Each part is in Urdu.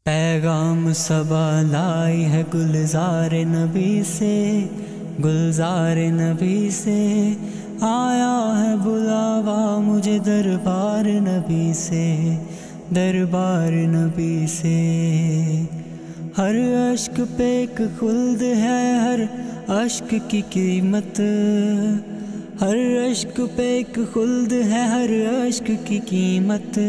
پیغام صبا لائی ہے گلزار نبی سے، گلزار نبی سے آیا ہے بلاوا مجھے دربار نبی سے، دربار نبی سے۔ ہر اشک پہ ایک خلد ہے، ہر اشک کی قیمت، ہر اشک پہ ایک خلد ہے، ہر اشک کی قیمت۔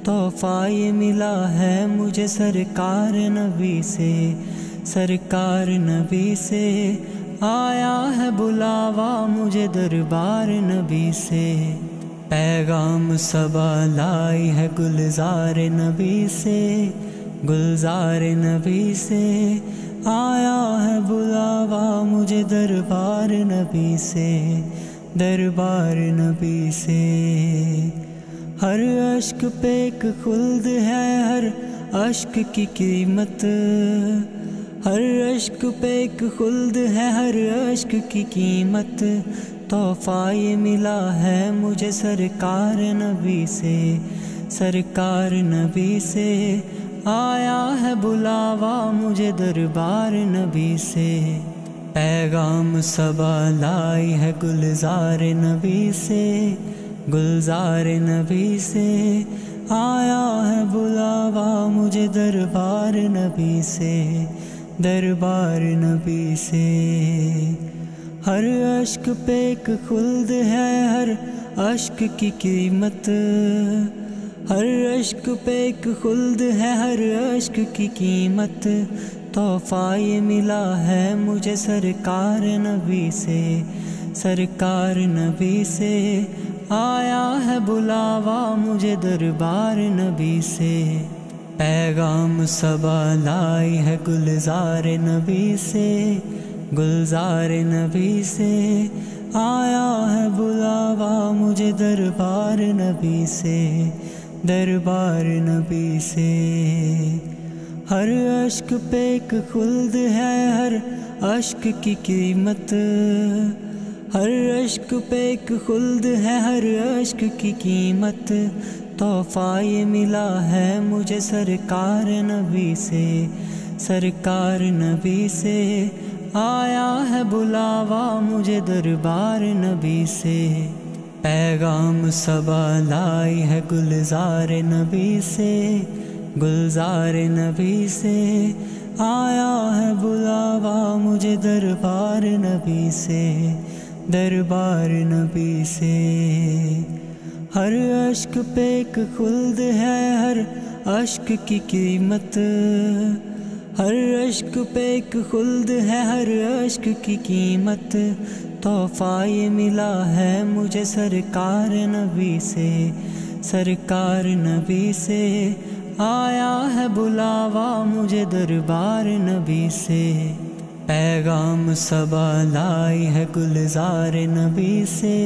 تحفہ یہ ملا ہے مجھے سرکار نبی سے، سرکار نبی سے آیا ہے بلاوا مجھے دربار نبی سے۔ پیغام صبا لائی ہے گلزار نبی سے، گلزار نبی سے آیا ہے بلاوا مجھے دربار نبی سے، دربار نبی سے۔ ہر اشک پہ ایک خلد ہے، ہر اشک کی قیمت، ہر اشک پہ ایک خلد ہے، ہر اشک کی قیمت۔ تحفہ یہ ملا ہے مجھے سرکار نبی سے، سرکار نبی سے آیا ہے بلاوا مجھے دربار نبی سے۔ پیغام صبا لائی ہے گلزار نبی سے، گلزار نبی سے آیا ہے بلاوا مجھے دربار نبی سے، دربار نبی سے۔ ہر اشک پہ ایک خلد ہے، ہر اشک کی قیمت، ہر اشک پہ ایک خلد ہے، ہر اشک کی قیمت۔ تحفہ یہ ملا ہے مجھے سرکار نبی سے، سرکار نبی سے آیا ہے بلاوا مجھے دربار نبی سے۔ پیغام صبا لائی ہے گلزار نبی سے، گلزار نبی سے آیا ہے بلاوا مجھے دربار نبی سے، دربار نبی سے۔ ہر اشک پہ ایک خلد ہے، ہر اشک کی قیمت، ہر اشک پہ ایک خلد ہے، ہر اشک کی قیمت۔ تحفہ یہ ملا ہے مجھے سرکار نبی سے، سرکار نبی سے آیا ہے بلاوا مجھے دربار نبی سے۔ پیغام صبا لائی ہے گلزار نبی سے، گلزار نبی سے آیا ہے بلاوا مجھے دربار نبی سے، دربار نبی سے۔ ہر اشک پہ ایک خلد ہے، ہر اشک کی قیمت، ہر اشک پہ ایک خلد ہے، ہر اشک کی قیمت۔ تحفہ یہ ملا ہے مجھے سرکار نبی سے، سرکار نبی سے آیا ہے بلاوا مجھے دربار نبی سے۔ پیغام صبا لائی ہے گلزار نبی سے،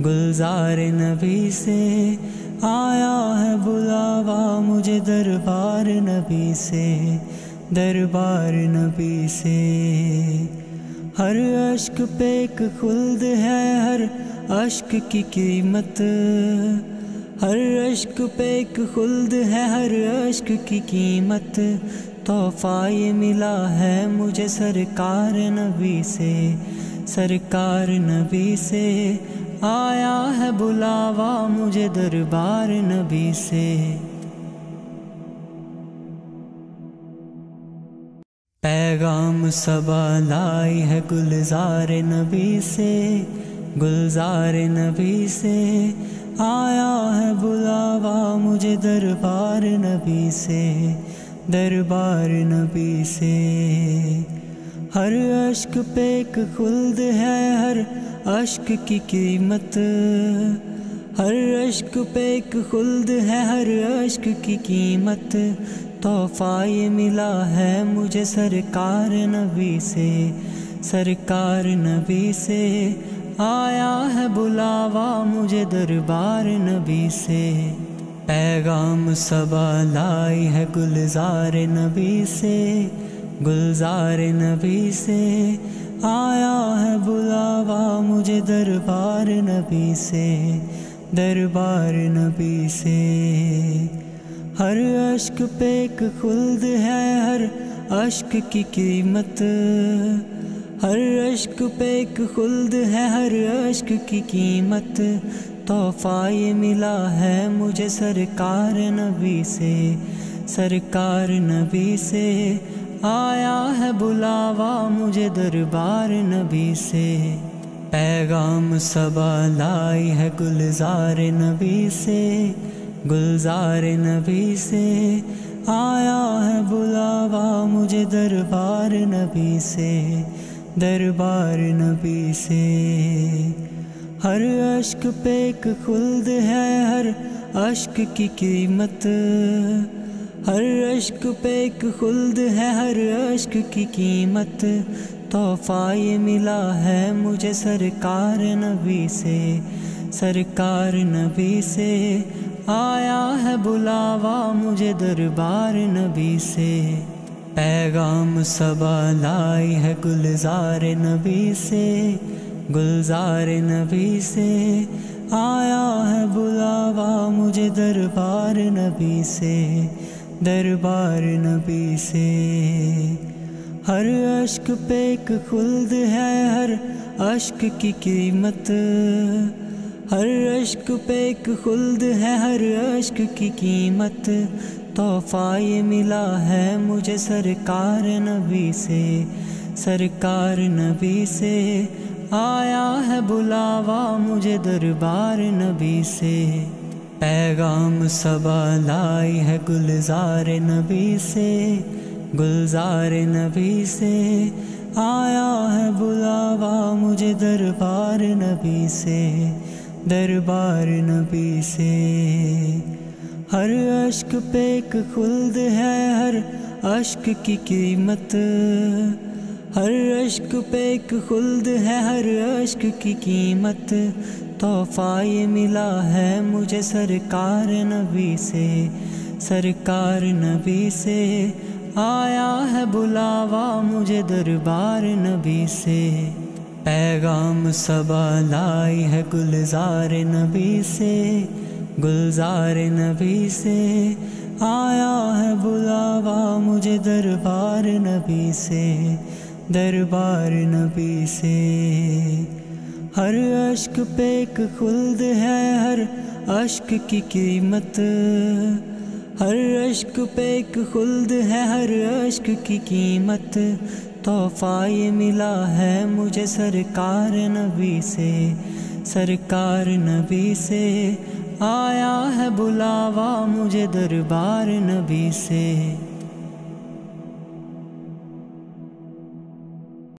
گلزار نبی سے آیا ہے بلاوا مجھے دربار نبی سے، دربار نبی سے۔ ہر اشک پہ ایک خلد ہے، ہر اشک کی قیمت، ہر اشک پہ ایک خلد ہے، ہر اشک کی قیمت۔ تحفہ یہ ملا ہے مجھے سرکار نبی سے، سرکار نبی سے آیا ہے بلاوا مجھے دربار نبی سے۔ پیغام صبا لائی ہے گلزار نبی سے، گلزار نبی سے آیا ہے بلاوا مجھے دربار نبی سے، دربار نبی سے۔ ہر اشک پہ ایک خلد ہے، ہر اشک کی قیمت، ہر اشک پہ ایک خلد ہے، ہر اشک کی قیمت۔ تحفہ یہ ملا ہے مجھے سرکار نبی سے، سرکار نبی سے آیا ہے بلاوا مجھے دربار نبی سے۔ پیغام صبا لائی ہے گلزار نبی سے، گلزار نبی سے آیا ہے بلاوا مجھے دربار نبی سے، دربار نبی سے۔ ہر اشک پہ ایک خلد ہے، ہر اشک کی قیمت، ہر اشک پہ ایک خلد ہے، ہر اشک کی قیمت، تحفہ یہ ملا ہے مجھے سرکار نبی سے، سرکار نبی سے آیا ہے بلاوا مجھے دربار نبی سے، پیغام صبا لائی ہے گلزار نبی سے، گلزار نبی سے آیا ہے بلاوا مجھے دربار نبی سے، دربار نبی سے، ہر اشک پہ ایک خلد ہے، ہر اشک کی قیمت، ہر اشک پہ ایک خلد ہے، ہر اشک کی قیمت، تحفہ یہ ملا ہے مجھے سرکار نبی سے، سرکار نبی سے آیا ہے بلاوا مجھے دربار نبی سے، پیغام صبا لائی ہے گلزار نبی سے، گلزار نبی سے آیا ہے بلاوا مجھے دربار نبی سے، دربار نبی سے، ہر اشک پہ ایک خلد ہے، ہر اشک کی قیمت، ہر اشک پہ ایک خلد ہے، ہر اشک کی قیمت، تحفہ یہ ملا ہے مجھے سرکار نبی سے، سرکار نبی سے آیا ہے بلاوا مجھے دربار نبی سے، پیغام صبا لائی ہے گلزار نبی سے، گلزار نبی سے آیا ہے بلاوا مجھے دربار نبی سے، دربار نبی سے، ہر اشک پہ ایک خلد ہے، ہر اشک کی قیمت، ہر اشک پہ ایک خلد ہے، ہر اشک کی قیمت، تحفہ یہ ملا ہے مجھے سرکار نبی سے، سرکار نبی سے آیا ہے بلاوا مجھے دربار نبی سے، پیغام صبا لائی ہے گلزار نبی سے، گلزار نبی سے آیا ہے بلاوا مجھے دربار نبی سے، دربار نبی سے، ہر اشک پہ ایک خلد ہے، ہر اشک کی قیمت، ہر اشک پہ ایک خلد ہے، ہر اشک کی قیمت، تحفہ یہ ملا ہے مجھے سرکار نبی سے، سرکار نبی سے آیا ہے بلاوا مجھے دربار نبی سے۔